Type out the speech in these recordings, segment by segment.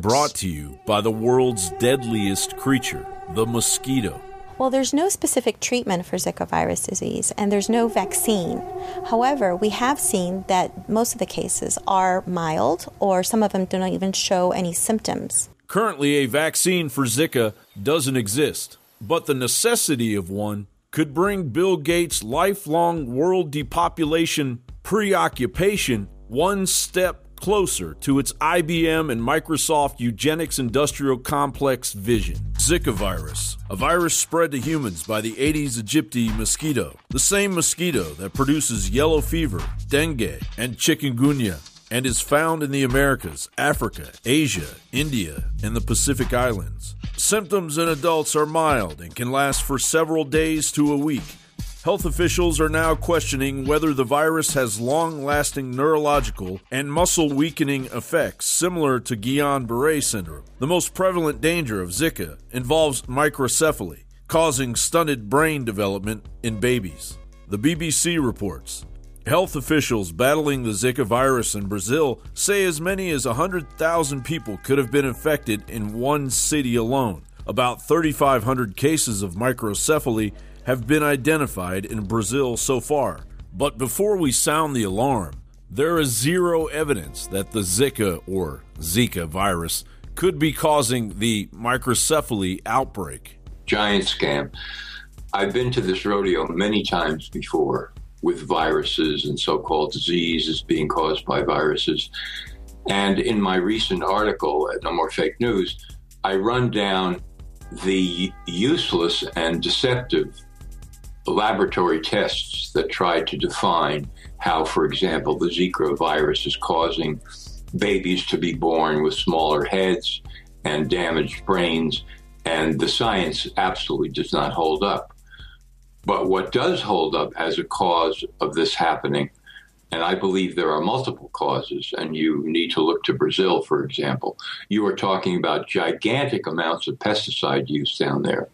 brought to you by the world's deadliest creature, the mosquito. Well, there's no specific treatment for Zika virus disease, and there's no vaccine. However, we have seen that most of the cases are mild, or some of them do not even show any symptoms. Currently, a vaccine for Zika doesn't exist, but the necessity of one could bring Bill Gates' lifelong world depopulation preoccupation one step closer to its IBM and Microsoft eugenics industrial complex vision. Zika virus, a virus spread to humans by the Aedes aegypti mosquito, the same mosquito that produces yellow fever, dengue, and chikungunya, and is found in the Americas, Africa, Asia, India, and the Pacific Islands. Symptoms in adults are mild and can last for several days to a week. Health officials are now questioning whether the virus has long-lasting neurological and muscle-weakening effects similar to Guillain-Barré syndrome. The most prevalent danger of Zika involves microcephaly, causing stunted brain development in babies. The BBC reports, health officials battling the Zika virus in Brazil say as many as 100,000 people could have been infected in one city alone. About 3,500 cases of microcephaly have been identified in Brazil so far. But before we sound the alarm, there is zero evidence that the Zika or Zika virus could be causing the microcephaly outbreak. Giant scam. I've been to this rodeo many times before with viruses and so-called diseases being caused by viruses. And in my recent article at No More Fake News, I run down the useless and deceptive laboratory tests that try to define how, for example, the Zika virus is causing babies to be born with smaller heads and damaged brains, and the science absolutely does not hold up. But what does hold up as a cause of this happening, and I believe there are multiple causes, and you need to look to Brazil, for example. You are talking about gigantic amounts of pesticide use down there.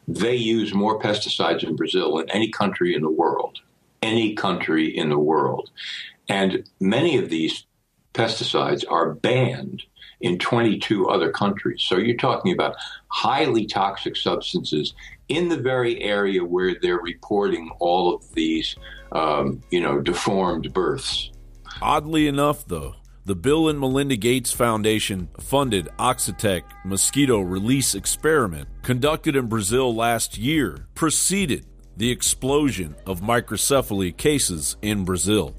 They use more pesticides in Brazil than any country in the world. Any country in the world. And many of these pesticides are banned in 22 other countries. So you're talking about highly toxic substances in the very area where they're reporting all of these, deformed births. Oddly enough, though, the Bill and Melinda Gates Foundation funded Oxitec mosquito release experiment conducted in Brazil last year preceded the explosion of microcephaly cases in Brazil.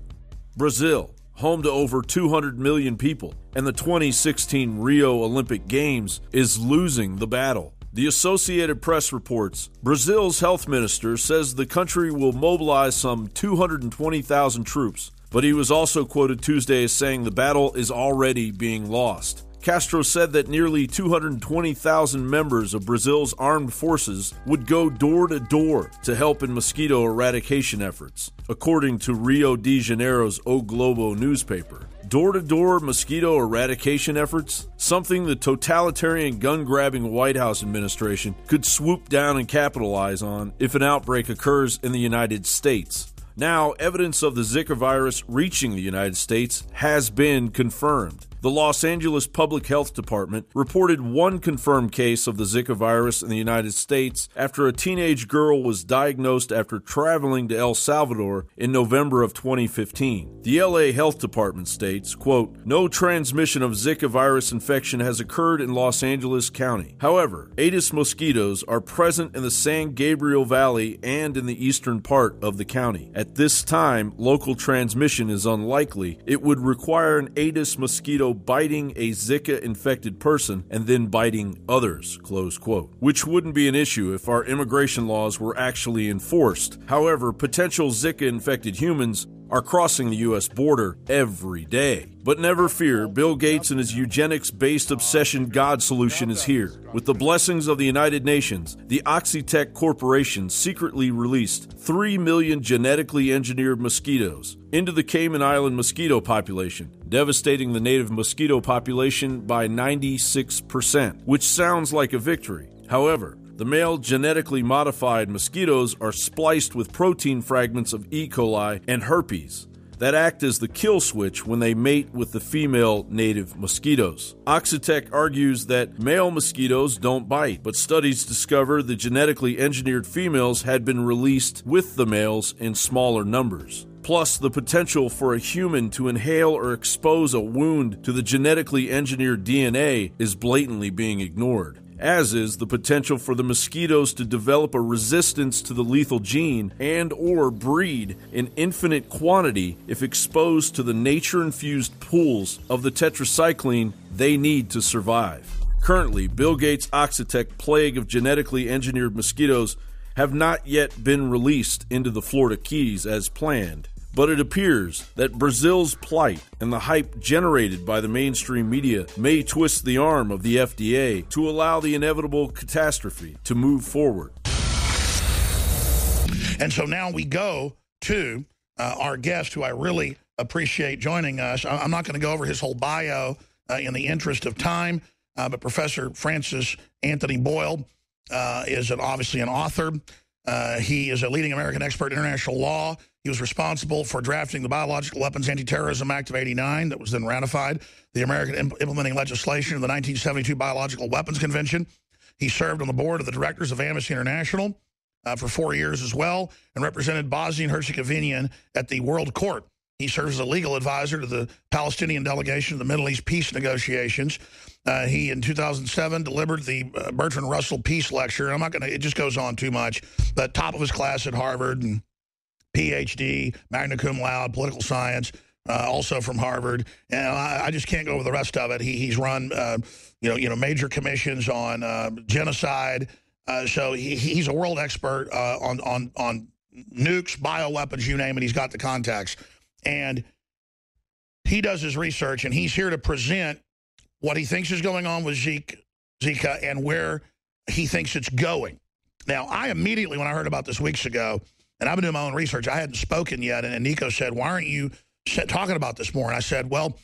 Brazil, home to over 200 million people, and the 2016 Rio Olympic Games is losing the battle. The Associated Press reports Brazil's health minister says the country will mobilize some 220,000 troops, but he was also quoted Tuesday as saying the battle is already being lost. Castro said that nearly 220,000 members of Brazil's armed forces would go door to door to help in mosquito eradication efforts, according to Rio de Janeiro's O Globo newspaper. Door-to-door mosquito eradication efforts? Something the totalitarian gun-grabbing White House administration could swoop down and capitalize on if an outbreak occurs in the United States. Now, evidence of the Zika virus reaching the United States has been confirmed. The Los Angeles Public Health Department reported one confirmed case of the Zika virus in the United States after a teenage girl was diagnosed after traveling to El Salvador in November of 2015. The LA Health Department states, quote, "No transmission of Zika virus infection has occurred in Los Angeles County. However, Aedes mosquitoes are present in the San Gabriel Valley and in the eastern part of the county. At this time, local transmission is unlikely. It would require an Aedes mosquito biting a Zika-infected person and then biting others," close quote, which wouldn't be an issue if our immigration laws were actually enforced. However, potential Zika-infected humans are crossing the U.S. border every day. But never fear, Bill Gates and his eugenics-based obsession God solution is here. With the blessings of the United Nations, the Oxitec Corporation secretly released 3 million genetically engineered mosquitoes into the Cayman Island mosquito population, devastating the native mosquito population by 96%, which sounds like a victory. However, the male genetically modified mosquitoes are spliced with protein fragments of E. coli and herpes. that act as the kill switch when they mate with the female native mosquitoes. Oxitec argues that male mosquitoes don't bite, but studies discover the genetically engineered females had been released with the males in smaller numbers. Plus, the potential for a human to inhale or expose a wound to the genetically engineered DNA is blatantly being ignored, as is the potential for the mosquitoes to develop a resistance to the lethal gene and or breed in infinite quantity if exposed to the nature-infused pools of the tetracycline they need to survive. Currently, Bill Gates' Oxitec plague of genetically engineered mosquitoes have not yet been released into the Florida Keys as planned, but it appears that Brazil's plight and the hype generated by the mainstream media may twist the arm of the FDA to allow the inevitable catastrophe to move forward. And so now we go to our guest, who I really appreciate joining us. I'm not going to go over his whole bio in the interest of time, but Professor Francis Anthony Boyle is obviously an author. He is a leading American expert in international law. He was responsible for drafting the Biological Weapons Anti-Terrorism Act of '89 that was then ratified, the American implementing legislation of the 1972 Biological Weapons Convention. He served on the board of the directors of Amnesty International for 4 years as well, and represented Bosnia and Herzegovina at the World Court. He serves as a legal advisor to the Palestinian delegation of the Middle East peace negotiations. He, in 2007, delivered the Bertrand Russell Peace Lecture. I'm not going to, it just goes on too much, but top of his class at Harvard, and PhD, magna cum laude, political science, also from Harvard. And I just can't go over the rest of it. He's run, major commissions on genocide. So he's a world expert on nukes, bioweapons, you name it. He's got the contacts. And he does his research, and he's here to present what he thinks is going on with Zika and where he thinks it's going. Now, I immediately, when I heard about this weeks ago, and I've been doing my own research, I hadn't spoken yet, and Nico said, why aren't you talking about this more? And I said, well,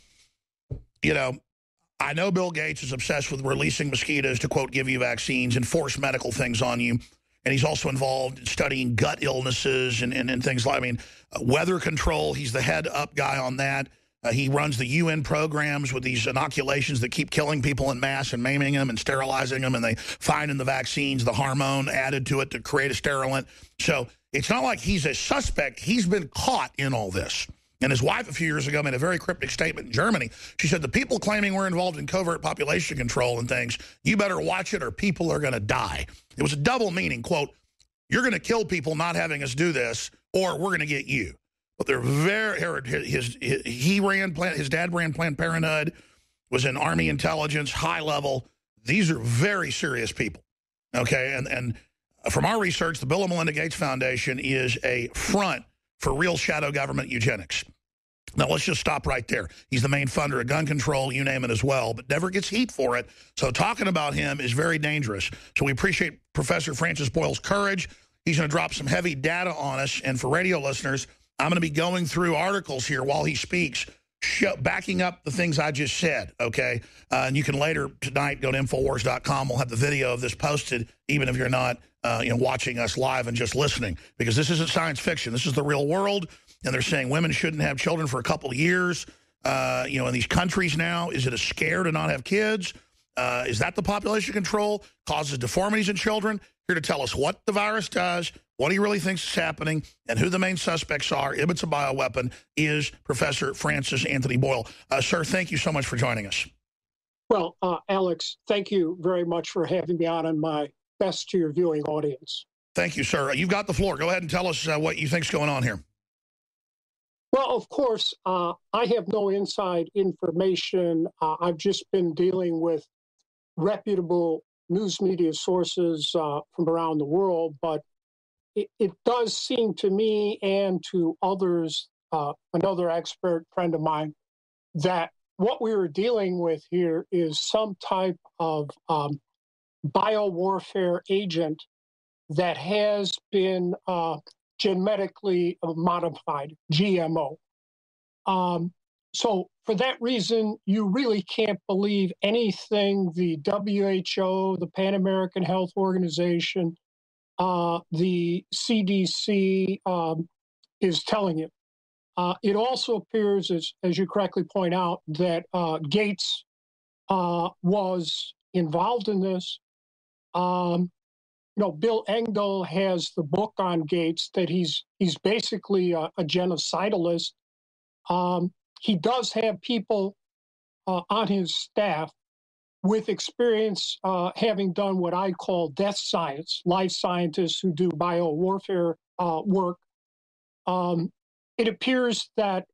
I know Bill Gates is obsessed with releasing mosquitoes to, quote, give you vaccines and force medical things on you. And he's also involved in studying gut illnesses and things like, weather control. He's the head up guy on that. He runs the UN programs with these inoculations that keep killing people in mass and maiming them and sterilizing them. And they find in the vaccines the hormone added to it to create a sterilant. So it's not like he's a suspect. He's been caught in all this. And his wife a few years ago made a very cryptic statement in Germany. She said, the people claiming we're involved in covert population control and things, you better watch it or people are going to die. It was a double meaning, quote, you're going to kill people not having us do this, or we're going to get you. But they're very, his dad ran Planned Parenthood, was in Army intelligence, high level. These are very serious people, okay? And from our research, the Bill and Melinda Gates Foundation is a front for real shadow government eugenics. Now, let's just stop right there. He's the main funder of gun control, you name it as well, but never gets heat for it. So talking about him is very dangerous. So we appreciate Professor Francis Boyle's courage. He's going to drop some heavy data on us. And for radio listeners, I'm going to be going through articles here while he speaks, backing up the things I just said, okay? And you can later tonight go to Infowars.com. We'll have the video of this posted, even if you're not watching us live and just listening, because this isn't science fiction. This is the real world, and they're saying women shouldn't have children for a couple of years. In these countries now, is it a scare to not have kids? Is that the population control? Causes deformities in children? Here to tell us what the virus does, what he really thinks is happening, and who the main suspects are, if it's a bioweapon, is Professor Francis Anthony Boyle. Sir, thank you so much for joining us. Well, Alex, thank you very much for having me on, and my best to your viewing audience. Thank you, sir. You've got the floor. Go ahead and tell us what you think's going on here. Well, of course, I have no inside information. I've just been dealing with reputable news media sources from around the world, but it does seem to me and to others, another expert friend of mine, that what we were dealing with here is some type of biowarfare agent that has been genetically modified, GMO. So for that reason, you really can't believe anything the WHO, the Pan American Health Organization, the CDC is telling you. It also appears, as you correctly point out, that Gates was involved in this. Bill Engdahl has the book on Gates that he's basically a genocidalist. He does have people on his staff with experience having done what I call death science, life scientists who do biowarfare work. It appears that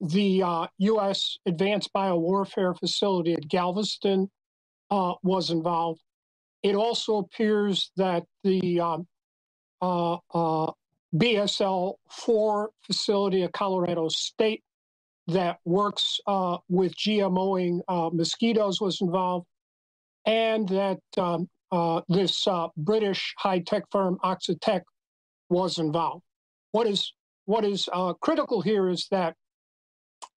the U.S. Advanced Biowarfare Facility at Galveston was involved. It also appears that the BSL-4 facility at Colorado State that works with GMOing mosquitoes was involved, and that this British high-tech firm Oxitec was involved. What is critical here is that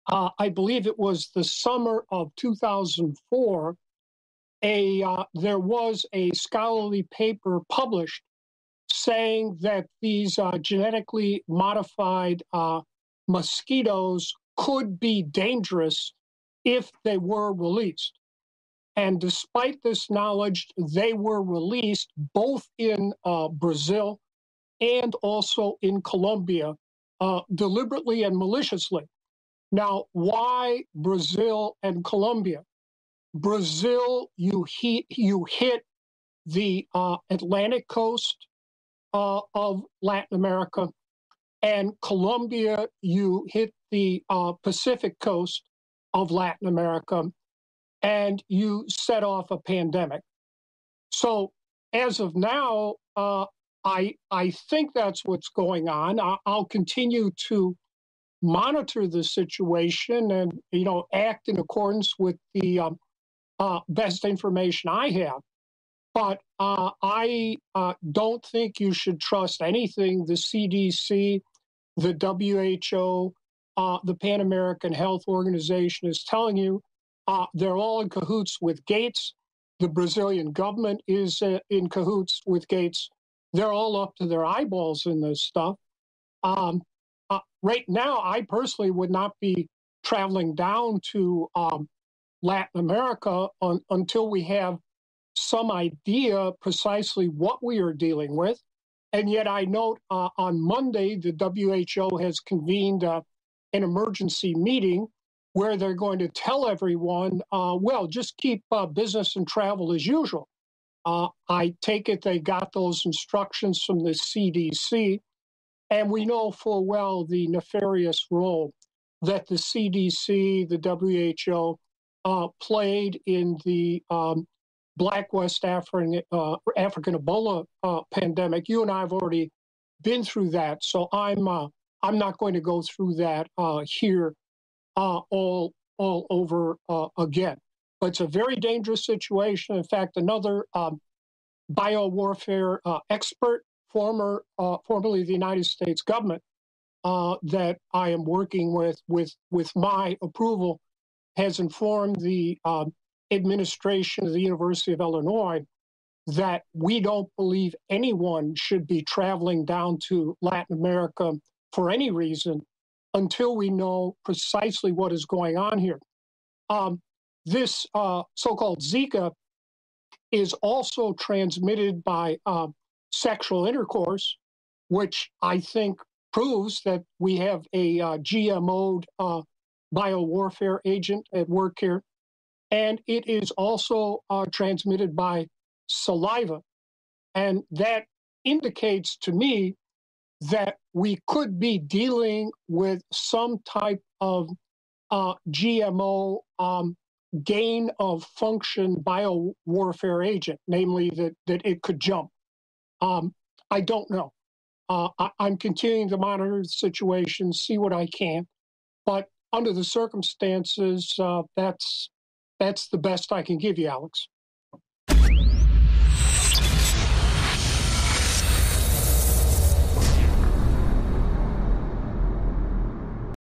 I believe it was the summer of 2004, there was a scholarly paper published saying that these genetically modified mosquitoes could be dangerous if they were released. And despite this knowledge, they were released both in Brazil and also in Colombia, deliberately and maliciously. Now, why Brazil and Colombia? Brazil, you hit the Atlantic coast of Latin America, and Colombia, you hit the Pacific coast of Latin America, and you set off a pandemic. So as of now, I think that's what's going on. I'll continue to monitor the situation and act in accordance with the best information I have. But I don't think you should trust anything the CDC, the WHO, the Pan American Health Organization is telling you. They're all in cahoots with Gates. The Brazilian government is in cahoots with Gates. They're all up to their eyeballs in this stuff. Right now, I personally would not be traveling down to Latin America until we have some idea precisely what we are dealing with. And yet I note on Monday, the WHO has convened an emergency meeting where they're going to tell everyone, well, just keep business and travel as usual. I take it they got those instructions from the CDC, and we know full well the nefarious role that the CDC, the WHO, played in the Black West African Ebola pandemic. You and I have already been through that, so I'm not going to go through that here all over again. But it's a very dangerous situation. In fact, another biowarfare expert, formerly the United States government, that I am working with my approval, has informed the administration of the University of Illinois that we don't believe anyone should be traveling down to Latin America for any reason until we know precisely what is going on here. This so-called Zika is also transmitted by sexual intercourse, which I think proves that we have a GMO'd biowarfare agent at work here. And it is also transmitted by saliva. And that indicates to me that we could be dealing with some type of GMO gain of function biowarfare agent, namely that it could jump. I don't know. I'm continuing to monitor the situation, see what I can. But under the circumstances, that's the best I can give you, Alex.